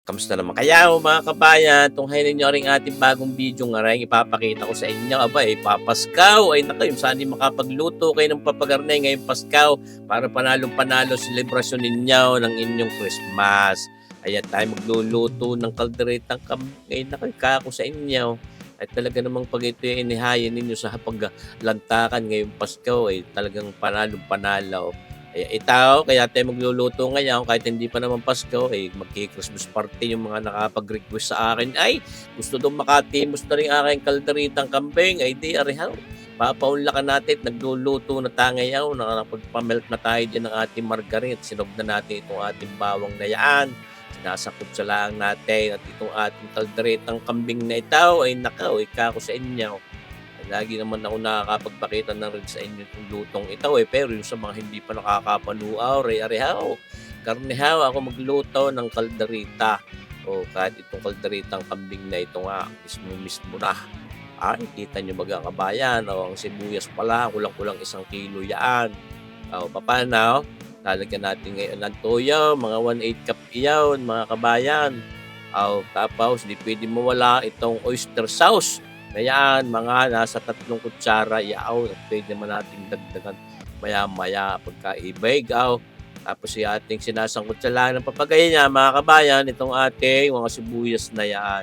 Kamusta naman kayo mga kabayan? Tunghayan ninyo ring ating bagong video nga rin ipapakita ko sa inyo. Aba, papaskaw. Ay naku, yung saan makapagluto kayo ng papagarnay ngayong Paskaw para panalong-panalo selebrasyon ninyo ng inyong Christmas. Ayan tayo magluluto ng kalderetang ngayon na kako sa inyo. At talaga namang pag ito ay inihayin ninyo sa paglantakan ngayong Paskaw ay talagang panalong-panalo. Kaya tayo magluluto ngayon kahit hindi pa naman Pasko, magki-Christmas party yung mga nakapag-request sa akin. Ay, gusto daw makatimos na rin aking kalderitang kambing. Ay, di arihaw. Papaunlakan natin, nagluluto na tayo ngayon. Nakapagpamelt na tayo dyan ng ating margarine at sinog na natin itong ating bawang na yan. Sinasakot sa lang natin at itong ating kalderitang kambing na ito ay nakaw, kako sa inyo. Lagi naman ako nakakapagpakita na rin sa inyo itong lutong ito pero yung sa mga hindi pa nakakapanuaw, arehaw, karnehaw ako magluto ng kalderita. O kahit itong kalderitang kambing na ito nga, mismo na. Ay, kita nyo mga kabayan, ang sibuyas pala, kulang-kulang 1 kilo yan. Paano? Lalagyan natin ngayon ng toyo, mga 1/8 cup iyon, mga kabayan. Tapos, di pwede mawala itong oyster sauce. Ayan, mga nasa 3 kutsara yaaw at pwede naman nating dagdagan maya-maya pagka ibaigaw. Tapos yung ating sinasangkot sa lang ng papagay niya, mga kabayan, itong ating mga sibuyas na yan.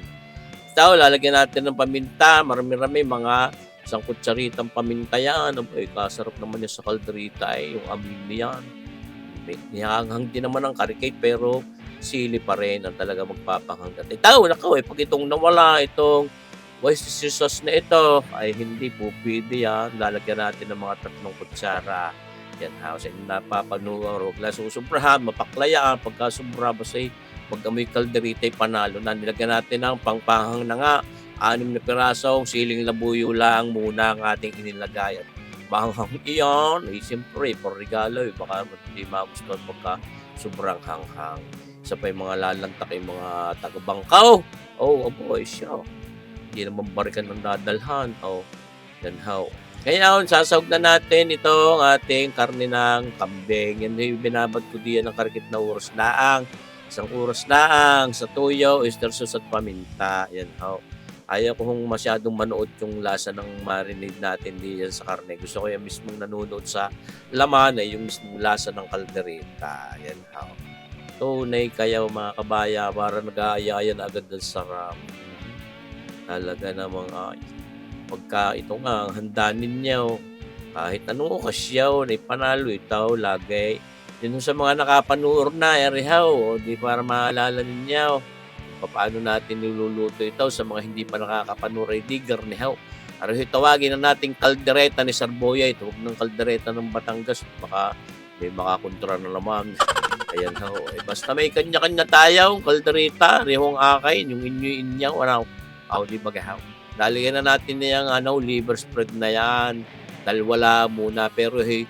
Ito, lalagyan natin ng paminta, marami-rami, mga 1 kutsaritang paminta yan. Kasarap naman yan sa kalderita yung amin niyan. Nihanghang din naman ang karikate pero sili pa rin ang talaga magpapahanggat. Ito, pag itong nawala, itong oyster sauce na ito ay hindi po pwede yan. Lalagyan natin ng mga 3 kutsara. Yan ha. Sa inyo napapanuwang huwag lang susubrahan, mapaklayaan. Pagka sobra, basta pag amoy kalderita ay panalo na. Nilagyan natin ng pangpahang na nga. 6 na pirasong siling labuyo lang muna ang ating inilagay. At mahanghang iyon, siyempre, por regalo. Baka hindi magustuhan pagka sobrang hanghang. Isa pa yung mga lalantak yung mga taga-Bangkaw. Aboy siya. Hindi naman barikan ng dadalhan. Yan how. Ngayon, sasawag na natin itong ating karne ng kambing. Yan yung binabad ko diyan ng karikit na oras laang. 1 oras laang sa tuyo, oyster sauce at paminta. Yan how. Ayaw ko kung masyadong manood yung lasa ng marinade natin diyan sa karne. Gusto ko yung mismong nanonood sa laman yung mismong lasa ng kaldereta. Yan how. Tunay kayo mga kabaya para nag-aayaya na agad ng sarap. Talaga namang pagka ito nga ang handa ninyo, kahit anong okasyon ay panalo ito lagay. Yun sa mga nakapanood na, arihaw, di para maalala ninyo paano natin niluluto ito sa mga hindi pa nakakapanood ay di garnihaw. Arihaw, tawagin na nating kaldereta ni Sarboya ito, huwag ng kaldereta ng Batangas, baka may makakontra na naman. Ayan ho, basta may kanya-kanya tayong kaldereta, rihong akain, yung inyo, di bagahaw. Lalagyan na natin na yung liver spread na yan. Dalawa muna pero 3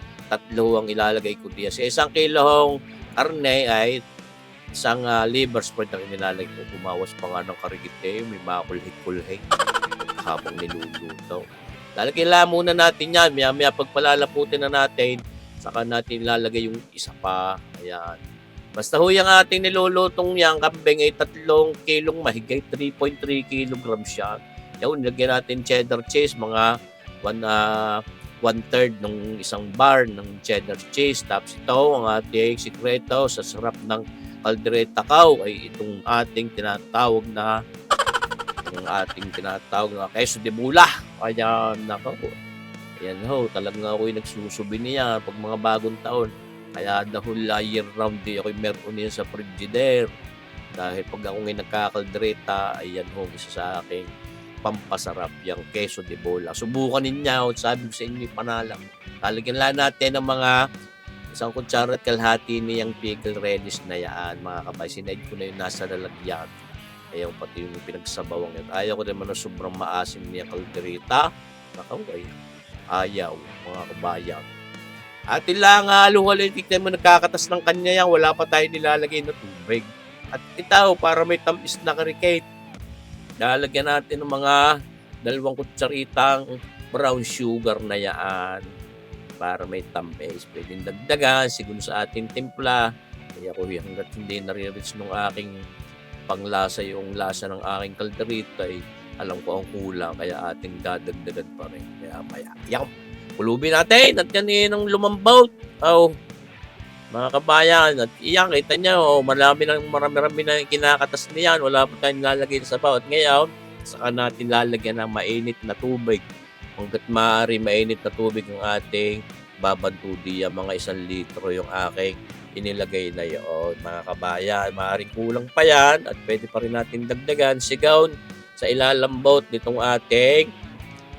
ang ilalagay ko diyan. Sa 1 kilong karne ay 1 liver spread ang inilalagay ko. Bumawas pa nga ng karigite, may makulhit-kulhit habang niluluto. Lalagyan muna natin yan. Maya pagpalalaputin na natin, saka natin ilalagay yung isa pa. Ayan. Basta yung ating nilulutong yang kambing ay 3 kilong mahigay, 3.3 kilograms siya. Yan, nilagyan natin cheddar cheese, mga 1/3 ng 1 bar ng cheddar cheese. Tapos ito, ang ating sikreto sa sarap ng kaldereta cow ay itong ating tinatawag na queso de bula. Ayan, nako. Ayan ho, talagang ako'y nagsusubi niya pag mga bagong taon. Kaya the whole year round di ako'y meron niya sa frigidaire. Dahil pag ako ngayon nagkakaldereta, ayan ho, isa sa aking pampasarap yung queso de bola. Subukan ninyo, sabi ko sa inyo, panalang. Lalagyan lang natin ng mga 1 kutsara at kalahati niyang pickle relish na yan, mga kabay. Sinaid ko na yung nasa lalagyan. Ayaw pati yung pinagsabawang yan. Ayaw ko naman na sobrang maasim niya kaldereta. Nakaway. Ayaw, mga kabayan. At ilang haluhalay, tignan mo nagkakatas ng kanya yan, wala pa tayo nilalagay na tubig. At ito, para may tamis na karikate, lalagyan natin ng mga 2 kutsaritang brown sugar na yan para may tamis. Pwedeng dagdagan, siguro sa ating timpla. Kaya ko hanggat hindi nare-reach nung aking panglasa yung lasa ng aking kaldereta ay alam ko ang kulang kaya ating dadagdagan pa rin. Kaya maya, yan. Kulubin natin at yan ang lumambaw. Oh, mga kabayan, at iyan, kita nyo, marami na kinakatas niyan. Wala pa tayong lalagay sa sabaw. At ngayon, saka natin lalagyan ng mainit na tubig. Hanggat maaari mainit na tubig ang ating babanto diyan. Mga 1 litro yung aking inilagay na yun. Mga kabayan, maaaring kulang pa yan at pwede pa rin natin dagdagan. Sigaw sa ilalambot nitong ating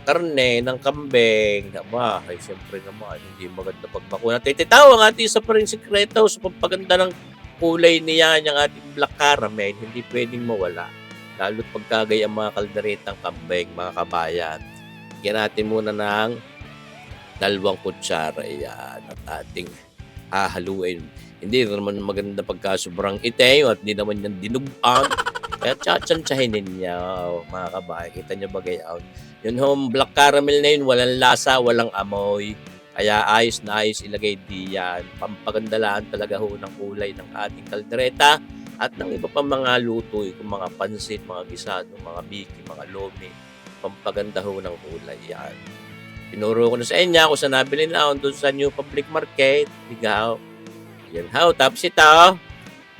karne ng kambing. Aba, ay siyempre naman, hindi maganda pagbakuna. Tititaw ang ating isa pa rin sikreto sa pagpaganda ng kulay niya, yung ating black caramel, hindi pwedeng mawala. Lalo't pagkagay ang mga kalderetang kambing, mga kabayan. Yan natin muna ng 2 kutsara yan at ating hahaluin. Hindi naman maganda pagka sobrang itim at hindi naman yan dinugan. Kaya tsatsantsahin ninyo, mga kabayan. Kita nyo ba gayon? Yun home, black caramel na yun, walang lasa, walang amoy. Kaya ayos na ayos ilagay diyan. Pampagandalaan talaga ho ng kulay ng ating kaldereta at ng iba pang mga luto, kung mga pansit, mga gisado, mga biki, mga lomi. Pampaganda ho ng kulay yan. Pinuro ko na sa inyo kung saan nabili na ako doon sa New Public Market. Ligaw. Yan ho. Tapos ito,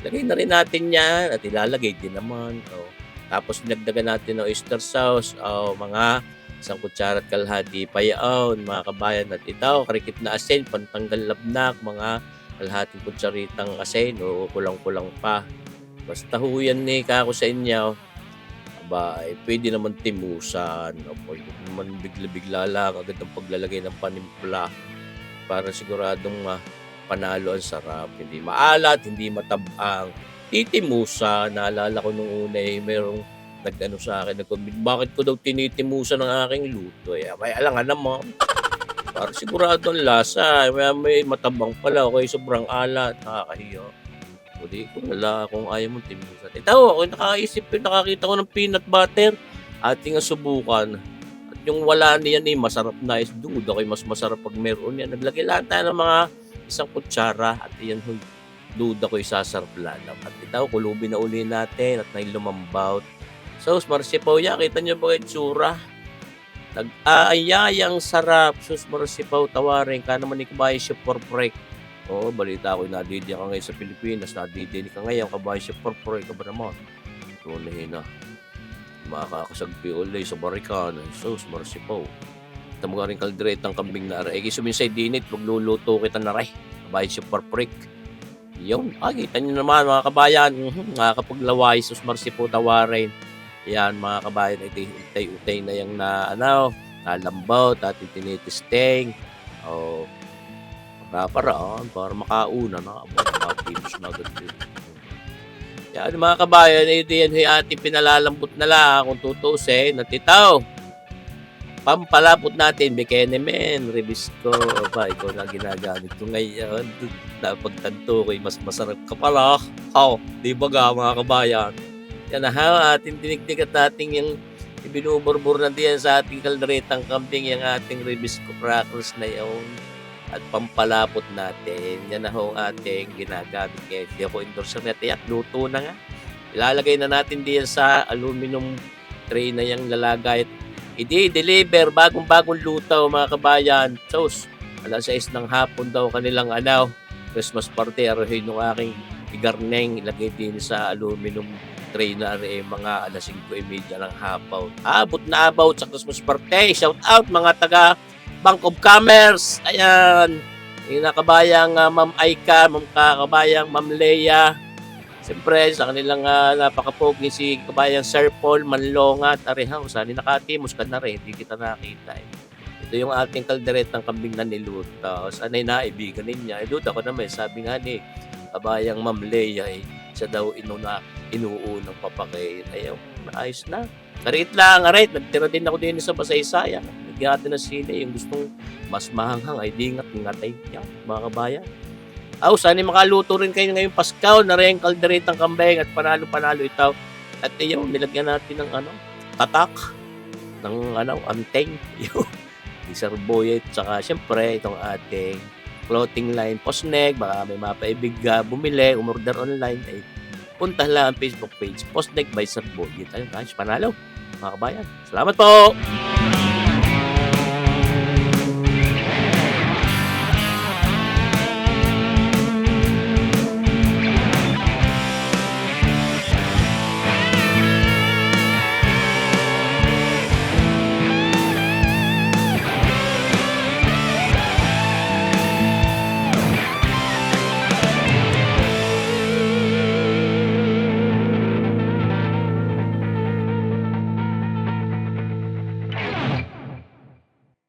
lagay na rin natin yan at ilalagay din naman. Oh. Tapos dinagdagan natin ng oyster sauce. Oh, mga 1 kutsara at kalahati pa yaon, mga kabayan. At ito, karikit na asin, pantanggal labnak, mga kalahating kutsaritang asin. O kulang-kulang pa. Basta ho yan kako sa inyo. Aba, pwede naman timusan. Opo, naman bigla-bigla lang agad ang paglalagay ng panimpla para siguradong panalo ang sarap. Hindi maalat, hindi matabang. Titimusan. Naalala ko nung una mayroong nag-ano sa akin, bakit ko daw tinitimusan ng aking luto? May alangan naman. Para sigurado ang lasa. May matabang pala. Okay, sobrang alat. Nakakahiyo. O di ko nala kung ayaw mong timusan. Ito, ako nakakita ko ng peanut butter. Ating subukan. At yung wala niyan masarap na. Dude, okay, mas masarap pag meron yan. Naglagay lang tayo ng mga 1 kutsara. At yan, duda ko isasarap lang. At ito, kulubin na uli natin at may lumambaut. Sus marsipaw ya, kita nyo ba itsura? Nag-aayayang sarap. Sus marsipaw tawarin ka naman ni kabayan siya for break. Oo, balita ko nadidi ka ngayon sa Pilipinas. Nadidi ka ngayon kabayan siya for break. Ka ba naman? Tunahin na. Makakasagpi ulit sa barikan. Sus marsipaw. Ito mga rin kalderetang kambing na aray. Suminsay dinit, magluluto kita na rin. Kabayan siya for break. Yun, kita nyo naman mga kabayan. Nakakapaglaway, sus marsipaw tawarin. Yan mga kabayan, itay-utay na yung nalambaw, dati tinitesting. O, paraan, para makauna na. Makatimos na agad yun. Yan mga kabayan, ito yan yung ating pinalalambot na lang kung tutusin. At ito, pampalapot natin, Bekenemen, Ribisco. Aba, ikaw na ginagamit ko ngayon. Napagtanto ko, mas masarap ka pala. Di ba ga mga kabayan? Yan na ating tiniktik at ating yung ibinuburbur na diyan sa ating kalderetang kambing, yung ating Ribisco crackers na yun. At pampalapot natin. Yan na ho ating ginagamit ngayon. Hindi ako endorser na tiyak, luto na nga. Ilalagay na natin diyan sa aluminum tray na yung lalagay. I-deliver, bagong-bagong luto mga kabayan. Sos, alas 6 ng hapon daw kanilang Christmas party. Arohin ng aking igarneng, ilagay din sa aluminum tray na mga alas 5:30 ng hapon. Abot na about sa Christmas party. Shout out mga taga Bank of Commerce. Ayan. Yung nakabayang Ma'am Aika, kabayang Ma'am Leia. Siyempre, sa kanilang napakapogi si kabayang Sir Paul Manlonga at Arehaw. Saan nakatimos ka na rin, hindi kita nakita. Ito yung ating kalderetang kambing na niluto. Sana'y naibigan niya. Duda ko naman, sabi nga ni kabayang Ma'am Leia, siya daw inuunang papakain. Ayaw, ayos na. Karit lang, nagtira din ako din sa Basaysaya. Nagyati na sila yung gustong mas mahanghang ay dingat-ngatay niya, mga kabayan. Sana makaluto rin kayo ngayong Paskaw na rin kalderetang kambing at panalo-panalo ito. At yung nilagyan natin ng tatak, ng anteng, yung sarboyet, saka syempre itong ating clothing line, Posneg, baka may mapaibig bumili, umorder online, punta lang ang Facebook page, Postdeck by Sir Boyet. Ayun guys, panalo mga kabayan. Salamat po!